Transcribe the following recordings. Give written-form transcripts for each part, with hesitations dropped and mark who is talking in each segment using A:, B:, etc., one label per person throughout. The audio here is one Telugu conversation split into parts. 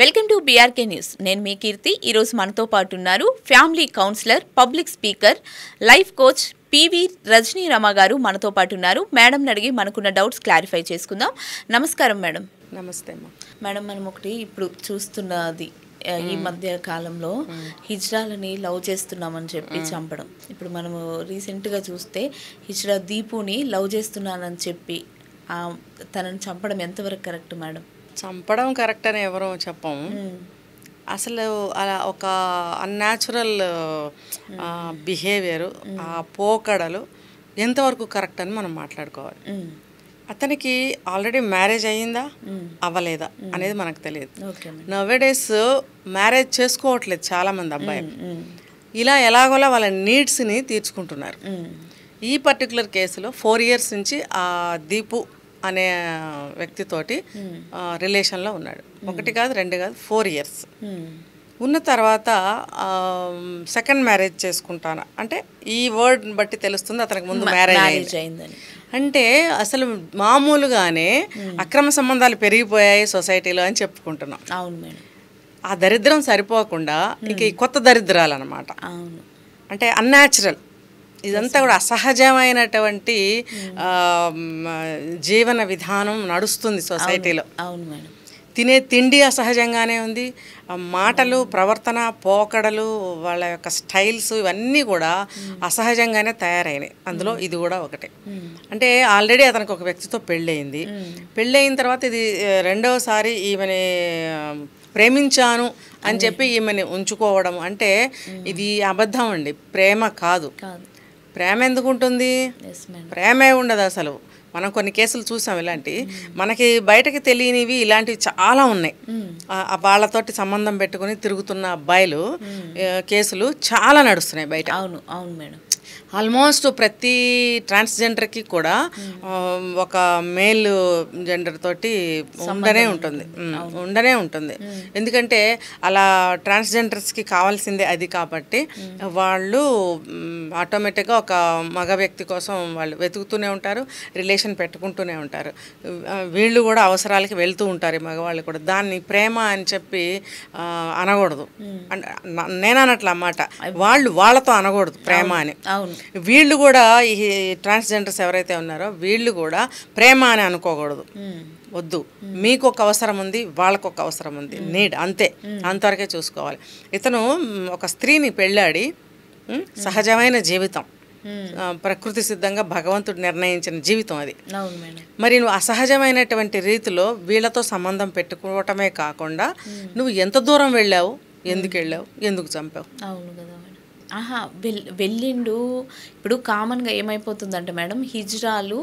A: Welcome to BRK news. నేను మీ కీర్తి. ఈరోజు మనతో పాటు ఉన్నారు family counsellor, public speaker, life coach PV Rajani Rama గారు మనతో పాటు ఉన్నారు. మేడంని అడిగి మనకున్న డౌట్స్ క్లారిఫై చేసుకుందాం. నమస్కారం మేడం.
B: నమస్తే అమ్మా.
A: మేడం, మనం ఒకటి ఇప్పుడు చూస్తున్నది ఈ మధ్య కాలంలో హిజ్రాలని లవ్ చేస్తున్నామని చెప్పి చంపడం. ఇప్పుడు మనము రీసెంట్గా చూస్తే హిజ్రా దీపుని లవ్ చేస్తున్నానని చెప్పి తనని చంపడం ఎంతవరకు కరెక్ట్ మేడం?
B: చంపడం కరెక్ట్ అని ఎవరో చెప్పము. అసలు అలా ఒక అన్యాచురల్ బిహేవియర్, ఆ పోకడలు ఎంతవరకు కరెక్ట్ అని మనం మాట్లాడుకోవాలి. అతనికి ఆల్రెడీ మ్యారేజ్ అయ్యిందా అవ్వలేదా అనేది మనకు తెలియదు. నవ్వేడేస్ మ్యారేజ్ చేసుకోవట్లేదు చాలామంది అబ్బాయిలు. ఇలా ఎలాగోలా వాళ్ళ నీడ్స్ని తీర్చుకుంటున్నారు. ఈ పర్టికులర్ కేసులో 4 years నుంచి ఆ దీపు అనే వ్యక్తితోటి రిలేషన్లో ఉన్నాడు. 1 కాదు 2 కాదు 4 years ఉన్న తర్వాత సెకండ్ మ్యారేజ్ చేసుకుంటాను అంటే ఈ వర్డ్ బట్టి తెలుస్తుంది అతనికి ముందు మ్యారేజ్ అయిందని. అంటే అసలు మామూలుగానే అక్రమ సంబంధాలు పెరిగిపోయాయి సొసైటీలో అని చెప్పుకుంటున్నాం.
A: అవును మేడం.
B: ఆ దరిద్రం సరిపోకుండా ఇక ఈ కొత్త దరిద్రాలు అన్నమాట.
A: అవును.
B: అంటే అన్యాచురల్, ఇదంతా కూడా అసహజమైనటువంటి జీవన విధానం నడుస్తుంది సొసైటీలో.
A: అవును మేడం.
B: తినే తిండి అసహజంగానే ఉంది. మాటలు, ప్రవర్తన, పోకడలు, వాళ్ళ యొక్క స్టైల్స్ ఇవన్నీ కూడా అసహజంగానే తయారైనాయి. అందులో ఇది కూడా ఒకటే. అంటే ఆల్రెడీ అతనికి ఒక వ్యక్తితో పెళ్ళయింది. పెళ్ళయిన తర్వాత ఇది రెండవసారి ఈమెని ప్రేమించాను అని చెప్పి ఈమెని ఉంచుకోవడం అంటే ఇది అబద్ధం అండి. ప్రేమ కాదు. ప్రేమ ఎందుకు ఉంటుంది? ప్రేమే ఉండదు అసలు. మనం కొన్ని కేసులు చూసాం ఇలాంటి. మనకి బయటకి తెలియనివి ఇలాంటివి చాలా ఉన్నాయి. వాళ్ళతోటి సంబంధం పెట్టుకుని తిరుగుతున్న అబ్బాయిలు కేసులు చాలా నడుస్తున్నాయి బయట.
A: అవును అవును మేడం.
B: ఆల్మోస్ట్ ప్రతి ట్రాన్స్జెండర్కి కూడా ఒక మేల్ జెండర్ తోటి ఉండనే ఉంటుంది. ఎందుకంటే అలా ట్రాన్స్జెండర్స్కి కావాల్సిందే అది. కాబట్టి వాళ్ళు ఆటోమేటిక్గా ఒక మగ వ్యక్తి కోసం వాళ్ళు వెతుకుతూనే ఉంటారు, రిలేషన్ పెట్టుకుంటూనే ఉంటారు. వీళ్ళు కూడా అవసరాలకి వెళ్తూ ఉంటారు, మగవాళ్ళు కూడా. దాన్ని ప్రేమ అని చెప్పి అనకూడదు. నేను అనట్ల అన్నమాట, వాళ్ళతో అనకూడదు ప్రేమ అని. వీళ్ళు కూడా ఈ ట్రాన్స్జెండర్స్ ఎవరైతే ఉన్నారో వీళ్ళు కూడా ప్రేమ అని అనుకోకూడదు. వద్దు, మీకు ఒక అవసరం ఉంది, వాళ్ళకు ఒక అవసరం ఉంది, నీడ్, అంతే. అంతవరకే చూసుకోవాలి. ఇతను ఒక స్త్రీని పెళ్ళాడి సహజమైన జీవితం, ప్రకృతి సిద్ధంగా భగవంతుడు నిర్ణయించిన జీవితం అది. మరి నువ్వు అసహజమైనటువంటి రీతిలో వీళ్ళతో సంబంధం పెట్టుకోవటమే కాకుండా నువ్వు ఎంత దూరం వెళ్ళావు, ఎందుకు వెళ్ళావు, ఎందుకు చంపావు?
A: అవును కదా మేడం. వెళ్ళిండు. ఇప్పుడు కామన్గా ఏమైపోతుందంటే మేడం, హిజ్రాలు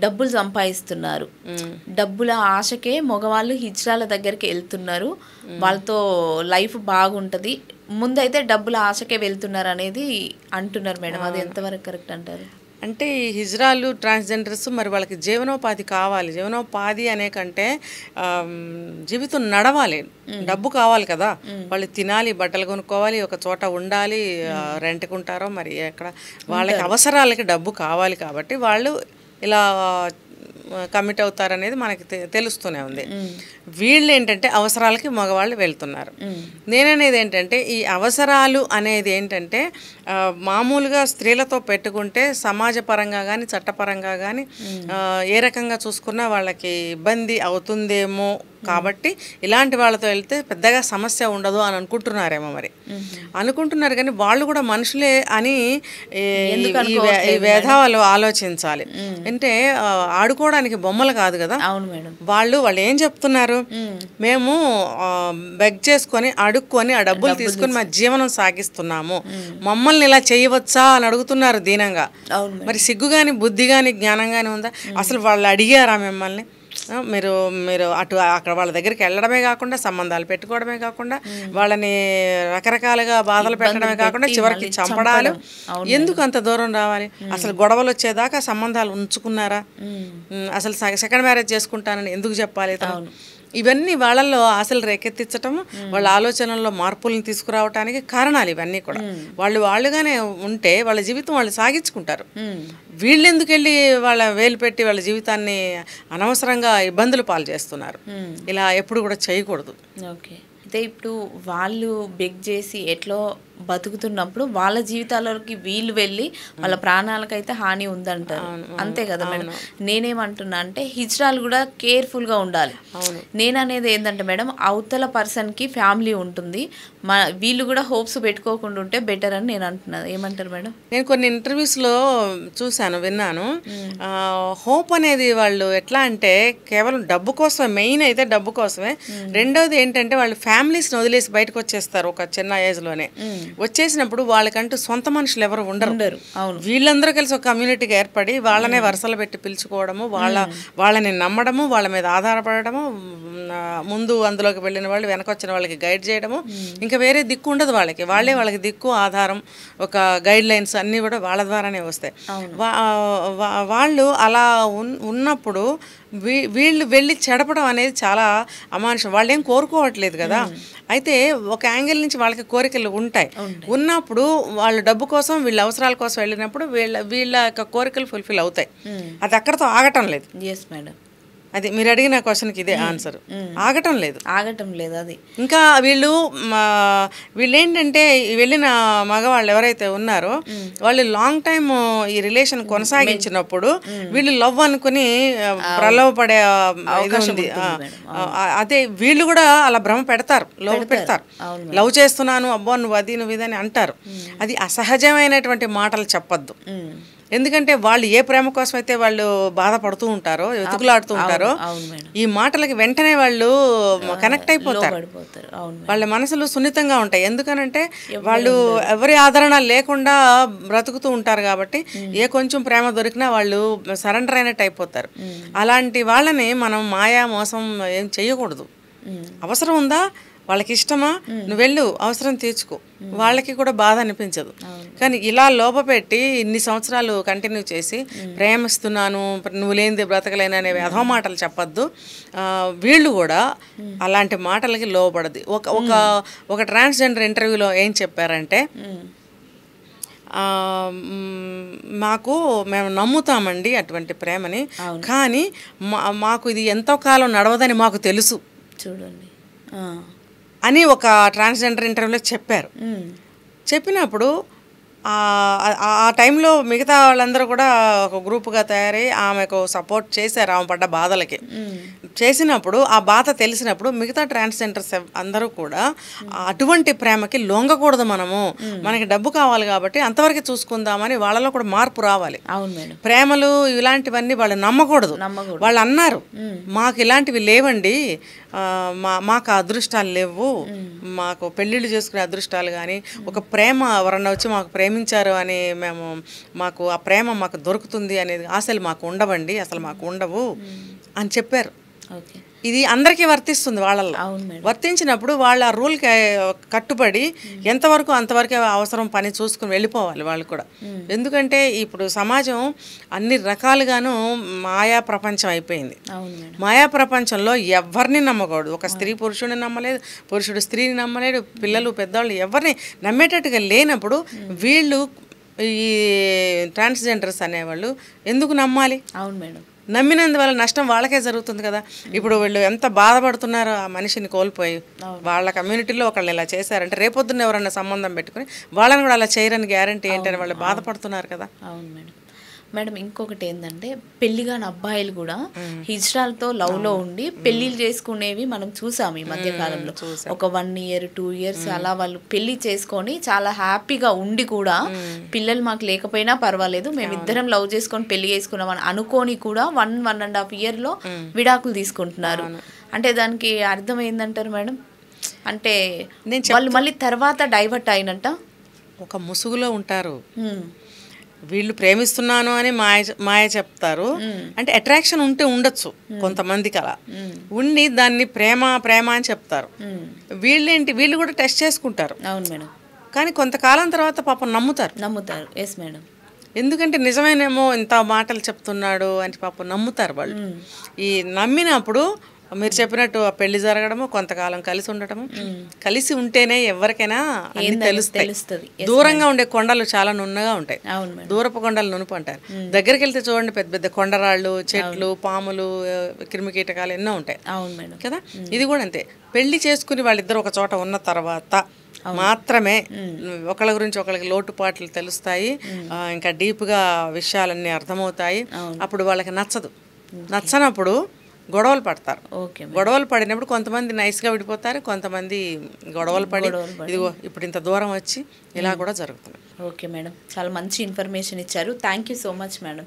A: డబ్బులు సంపాదిస్తున్నారు. డబ్బుల ఆశకే మగవాళ్ళు హిజ్రాల దగ్గరికి వెళ్తున్నారు. వాళ్ళతో లైఫ్ బాగుంటుంది, ముందైతే డబ్బుల ఆశకే వెళ్తున్నారు అనేది అంటున్నారు మేడం. అది ఎంతవరకు కరెక్ట్ అంటారు?
B: అంటే ఈ హిజ్రాలు, ట్రాన్స్జెండర్స్ మరి వాళ్ళకి జీవనోపాధి కావాలి. జీవనోపాధి అనే కంటే జీవితం నడవాలి, డబ్బు కావాలి కదా. వాళ్ళు తినాలి, బట్టలు కొనుక్కోవాలి, ఒక చోట ఉండాలి, రెంట్కి ఉంటారో మరి ఎక్కడ, వాళ్ళకి అవసరాలకి డబ్బు కావాలి. కాబట్టి వాళ్ళు ఇలా కమిట్ అవుతారనేది మనకి తెలుస్తూనే ఉంది. వీళ్ళు ఏంటంటే అవసరాలకి మగవాళ్ళు వెళ్తున్నారు. నేననేది ఏంటంటే ఈ అవసరాలు అనేది ఏంటంటే మామూలుగా స్త్రీలతో పెట్టుకుంటే సమాజపరంగా కానీ చట్టపరంగా కానీ ఏ రకంగా చూసుకున్నా వాళ్ళకి ఇబ్బంది అవుతుందేమో. కాబట్టి ఇలాంటి వాళ్ళతో వెళ్తే పెద్దగా సమస్య ఉండదు అని అనుకుంటున్నారేమో. మరి అనుకుంటున్నారు కానీ వాళ్ళు కూడా మనుషులే అని ఈ వేధాలు ఆలోచించాలి. అంటే ఆడుకోవడానికి బొమ్మలు కాదు కదా వాళ్ళు. వాళ్ళు ఏం చెప్తున్నారు, మేము బెగ్ చేసుకొని అడుక్కొని ఆ డబ్బులు తీసుకుని మా జీవనం సాగిస్తున్నాము, మమ్మల్ని ఇలా చేయవచ్చా అని అడుగుతున్నారు దీనంగా. మరి సిగ్గు కానీ, బుద్ధి కానీ, జ్ఞానం కానీ ఉందా? అసలు వాళ్ళు అడిగారా మిమ్మల్ని? మీరు అక్కడ వాళ్ళ దగ్గరికి వెళ్ళడమే కాకుండా, సంబంధాలు పెట్టుకోవడమే కాకుండా, వాళ్ళని రకరకాలుగా బాధలు పెట్టడమే కాకుండా చివరికి చంపడాలు. ఎందుకు అంత దూరం రావాలి? అసలు గొడవలు వచ్చేదాకా సంబంధాలు ఉంచుకున్నారా? అసలు సెకండ్ మ్యారేజ్ చేసుకుంటానని ఎందుకు చెప్పాలి? ఇవన్నీ వాళ్ళల్లో ఆశలు రేకెత్తించటము, వాళ్ళ ఆలోచనల్లో మార్పులను తీసుకురావటానికి కారణాలు ఇవన్నీ కూడా. వాళ్ళుగానే ఉంటే వాళ్ళ జీవితం వాళ్ళు సాగించుకుంటారు. వీళ్ళు ఎందుకు వెళ్ళి వాళ్ళ వేలు పెట్టి వాళ్ళ జీవితాన్ని అనవసరంగా ఇబ్బందులు పాలు చేస్తున్నారు. ఇలా ఎప్పుడు కూడా చేయకూడదు.
A: ఓకే. అయితే ఇప్పుడు వాళ్ళు బెగ్ చేసి ఎట్లో బతుకుతున్నప్పుడు వాళ్ళ జీవితాలలోకి వీళ్ళు వెళ్ళి వాళ్ళ ప్రాణాలకైతే హాని ఉందంటారు. అంతే కదా మేడం. నేనేమంటున్నా అంటే హిజ్రాలు కూడా కేర్ఫుల్గా ఉండాలి. నేను అనేది ఏంటంటే మేడం, అవతల పర్సన్కి ఫ్యామిలీ ఉంటుంది, వీళ్ళు కూడా హోప్స్ పెట్టుకోకుండా ఉంటే బెటర్ అని నేను అంటున్నాను. ఏమంటారు మేడం?
B: నేను కొన్ని ఇంటర్వ్యూస్లో చూశాను, విన్నాను. హోప్ అనేది వాళ్ళు ఎట్లా అంటే కేవలం డబ్బు కోసమే, మెయిన్ అయితే డబ్బు కోసమే. రెండోది ఏంటంటే వాళ్ళు ఫ్యామిలీస్ని వదిలేసి బయటకు వచ్చేస్తారు ఒక చిన్న ఏజ్లోనే. వచ్చేసినప్పుడు వాళ్ళకంటూ సొంత మనుషులు ఎవరు ఉండరు. వీళ్ళందరూ కలిసి ఒక కమ్యూనిటీగా ఏర్పడి వాళ్ళనే వరుసలు పెట్టి పిలుచుకోవడము, వాళ్ళని నమ్మడము, వాళ్ళ మీద ఆధారపడము, ముందు అందులోకి వెళ్ళిన వాళ్ళు వెనకొచ్చిన వాళ్ళకి గైడ్ చేయడము, ఇంకా వేరే దిక్కు ఉండదు వాళ్ళకి. వాళ్ళకి దిక్కు, ఆధారం, ఒక గైడ్ లైన్స్ అన్నీ కూడా వాళ్ళ ద్వారానే వస్తాయి. వాళ్ళు అలా ఉన్నప్పుడు వీళ్ళు వెళ్ళి చెడపడం అనేది చాలా అమానుషం. వాళ్ళు ఏం కోరుకోవట్లేదు కదా. అయితే ఒక యాంగిల్ నుంచి వాళ్ళకి కోరికలు ఉంటాయి. ఉన్నప్పుడు వాళ్ళు డబ్బు కోసం, వీళ్ళ అవసరాల కోసం వెళ్ళినప్పుడు వీళ్ళ యొక్క కోరికలు ఫుల్ఫిల్ అవుతాయి. అది అక్కడతో ఆగటం లేదు.
A: Yes madam.
B: అది మీరు అడిగిన క్వశ్చన్కి ఇదే ఆన్సర్. ఆగటం లేదు.
A: అది
B: ఇంకా వీళ్ళు ఏంటంటే వెళ్ళిన మగవాళ్ళు ఎవరైతే ఉన్నారో వాళ్ళు లాంగ్ టైమ్ ఈ రిలేషన్ కొనసాగించినప్పుడు వీళ్ళు లవ్ అనుకుని ప్రలోభపడే ఇది ఉంది. అదే వీళ్ళు కూడా అలా భ్రమ పెడతారు, లవ్ చేస్తున్నాను, అబ్బో నువ్వు అది నువ్వు ఇదని అంటారు. అది అసహజమైనటువంటి మాటలు చెప్పొద్దు. ఎందుకంటే వాళ్ళు ఏ ప్రేమ కోసం అయితే వాళ్ళు బాధపడుతూ ఉంటారో, వెతుకులాడుతూ ఉంటారో, ఈ మాటలకి వెంటనే వాళ్ళు కనెక్ట్ అయిపోతారు. వాళ్ళ మనసులు సున్నితంగా ఉంటాయి. ఎందుకనంటే వాళ్ళు ఎవరి ఆదరణ లేకుండా బ్రతుకుతూ ఉంటారు కాబట్టి ఏ కొంచెం ప్రేమ దొరికినా వాళ్ళు సరెండర్ అయినట్టు అయిపోతారు. అలాంటి వాళ్ళని మనం మాయా మోసం ఏం చెయ్యకూడదు. అవసరం ఉందా, వాళ్ళకి ఇష్టమా, నువ్వు వెళ్ళు, అవసరం తీర్చుకో, వాళ్ళకి కూడా బాధ అనిపించదు. కానీ ఇలా లోపపెట్టి ఇన్ని సంవత్సరాలు కంటిన్యూ చేసి ప్రేమిస్తున్నాను, నువ్వు లేనిది బ్రతకలేననే అధో మాటలు చెప్పొద్దు. వీళ్ళు కూడా అలాంటి మాటలకి లోపడదు. ఒక ట్రాన్స్జెండర్ ఇంటర్వ్యూలో ఏం చెప్పారంటే, మేము నమ్ముతామండి అటువంటి ప్రేమని, కానీ మాకు ఇది ఎంతో కాలం నడవదని మాకు తెలుసు
A: చూడండి
B: అని ఒక ట్రాన్స్జెండర్ ఇంటర్వ్యూలో చెప్పారు. చెప్పినప్పుడు ఆ టైంలో మిగతా వాళ్ళందరూ కూడా ఒక గ్రూప్గా తయారై ఆమెకు సపోర్ట్ చేశారు, ఆమె పడ్డ బాధలకి. చేసినప్పుడు ఆ బాధ తెలిసినప్పుడు మిగతా ట్రాన్స్జెండర్స్ అందరూ కూడా అటువంటి ప్రేమకి లొంగకూడదు, మనకి డబ్బు కావాలి కాబట్టి అంతవరకు చూసుకుందామని వాళ్ళలో కూడా మార్పు రావాలి. ప్రేమలు ఇలాంటివన్నీ వాళ్ళు నమ్మకూడదు. వాళ్ళు అన్నారు, మాకు ఇలాంటివి లేవండి, మాకు అదృష్టాలు లేవు, మాకు పెళ్ళిళ్ళు చేసుకునే అదృష్టాలు కానీ ఒక ప్రేమ ఎవరన్నా వచ్చి మాకు ప్రేమించారు అని మాకు ఆ ప్రేమ మాకు దొరుకుతుంది అనేది ఆశలు మాకు ఉండవండి, అసలు మాకు ఉండవు అని చెప్పారు. ఇది అందరికీ వర్తిస్తుంది. వాళ్ళల్లో వర్తించినప్పుడు వాళ్ళ ఆ రూల్కి కట్టుబడి ఎంతవరకు అంతవరకే అవసరం పని చూసుకుని వెళ్ళిపోవాలి వాళ్ళు కూడా. ఎందుకంటే ఇప్పుడు సమాజం అన్ని రకాలుగాను మాయా ప్రపంచం అయిపోయింది. మాయా ప్రపంచంలో ఎవరిని నమ్మకూడదు. ఒక స్త్రీ పురుషుడిని నమ్మలేదు, పురుషుడు స్త్రీని నమ్మలేడు, పిల్లలు పెద్దవాళ్ళు ఎవరిని నమ్మేటట్టుగా లేనప్పుడు వీళ్ళు ఈ ట్రాన్స్జెండర్స్ అనేవాళ్ళు ఎందుకు నమ్మాలి?
A: అవును మేడం.
B: నమ్మినందువల్ల నష్టం వాళ్ళకే జరుగుతుంది కదా. ఇప్పుడు వీళ్ళు ఎంత బాధపడుతున్నారో ఆ మనిషిని కోల్పోయి. వాళ్ళ కమ్యూనిటీలో ఒకళ్ళు ఇలా చేశారంటే రేపొద్దున్న ఎవరన్నా సంబంధం పెట్టుకుని వాళ్ళని కూడా అలా చేయరని గ్యారంటీ ఏంటని వాళ్ళు బాధపడుతున్నారు కదా.
A: అవును మేడం. మేడం ఇంకొకటి ఏంటంటే పెళ్లిగాని అబ్బాయిలు కూడా హిజ్రాలతో లవ్లో ఉండి పెళ్ళిళ్ళు చేసుకునేవి మనం చూసాము ఈ మధ్య కాలంలో. ఒక 1 year 2 years అలా వాళ్ళు పెళ్లి చేసుకొని చాలా హ్యాపీగా ఉండి కూడా పిల్లలు మాకు లేకపోయినా పర్వాలేదు, మేమిద్దరం లవ్ చేసుకొని పెళ్లి చేసుకున్నాం అని అనుకోని కూడా 1.5 yearలో విడాకులు తీసుకుంటున్నారు. అంటే దానికి అర్థం ఏందంటారు మేడం? అంటే వాళ్ళు మళ్ళీ తర్వాత డైవర్ట్ అయినట్ట
B: ఒక ముసుగులో ఉంటారు. వీళ్ళు ప్రేమిస్తున్నాను అని మాయ చెప్తారు. అంటే అట్రాక్షన్ ఉంటే ఉండొచ్చు కొంతమందికి, అలా ఉండి దాన్ని ప్రేమ అని చెప్తారు. వీళ్ళు కూడా టెస్ట్ చేసుకుంటారు.
A: అవును మేడం.
B: కానీ కొంతకాలం తర్వాత పాపం నమ్ముతారు.
A: Yes madam.
B: ఎందుకంటే నిజమేనేమో ఇంత మాటలు చెప్తున్నాడు అని పాపం నమ్ముతారు వాళ్ళు. ఈ నమ్మినప్పుడు మీరు చెప్పినట్టు ఆ పెళ్లి జరగడము, కొంతకాలం కలిసి ఉండటము, కలిసి ఉంటేనే ఎవరికైనా అన్ని తెలుస్తాయి.
A: తెలుస్తుంది.
B: దూరంగా ఉండే కొండలు చాలా నున్నగా ఉంటాయి.
A: అవును మేడం.
B: దూరపు కొండలు నునుపు అంటారు. దగ్గరికి వెళ్తే చూడండి పెద్ద పెద్ద కొండరాళ్ళు, చెట్లు, పాములు, క్రిమికీటకాలు ఎన్నో ఉంటాయి
A: అవును మేడం.
B: కదా. ఇది కూడా అంతే. పెళ్లి చేసుకుని వాళ్ళిద్దరు ఒక చోట ఉన్న తర్వాత మాత్రమే ఒకళ్ళ గురించి ఒకళ్ళకి లోటుపాట్లు తెలుస్తాయి. ఇంకా డీప్గా విషయాలన్నీ అర్థమవుతాయి. అప్పుడు వాళ్ళకి నచ్చనప్పుడు గొడవలు పడతారు.
A: ఓకే.
B: గొడవలు పడినప్పుడు కొంతమంది నైస్గా విడిపోతారు, కొంతమంది గొడవలు పడి ఇదిగో ఇప్పుడు ఇంత దూరం వచ్చి ఇలా కూడా జరుగుతుంది.
A: ఓకే మేడం, చాలా మంచి ఇన్ఫర్మేషన్ ఇచ్చారు. Thank you so much madam.